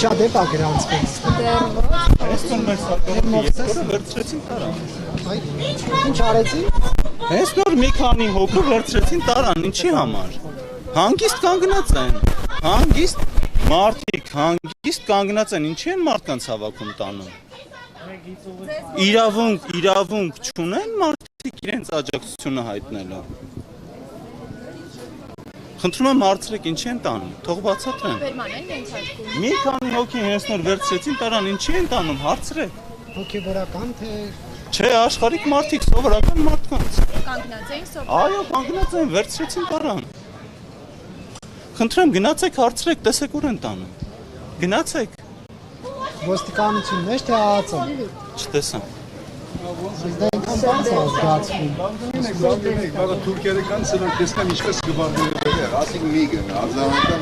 Միջադեպ է գրանցվել։ Դեռ ոչ։ Այսօր մեր սակավը երկրորդ վերցրեցին տարան։ Ինչ արեցին։ Այս նոր մի քանի հոգու վերցրեցին տարան, ինչի համար։ Հանգիստ կանգնած են։ Հանգիստ մարդիկ, հանգիստ կանգնած են, ինչի են մարդկանց հավաքում տանում։ Իրավունք չունեն մարդիկ իրենց աջակցությունը հայտնելու։ Խնդրում եմ հարցրեք, ինչի են տանում, թող բացատրեն։ Բերմանեն են ցածկում։ Մի քանի հոգի հենց նոր վերցրեցին տարան, ինչի են տանում, հարցրեք։ Հոգեբորական թե Չէ, աշխարհիկ մարդիկ, սովորական մարդկանց։ Կանգնած էին սովորական։ Այո, կանգնած են, վերցրեցին տարան։ Խնդրեմ, գնացեք, հարցրեք, տեսեք ուր են տանում։ Գնացեք։ ոստիկանություն մեջ թե ԱԱԾ։ Չտեսամ։ Դա ինքան բանց է զգացվում։ Բաղը Թուրքիական սրանք տեսնեմ ինչպես գվարդիները ասիկ միգը, արձանական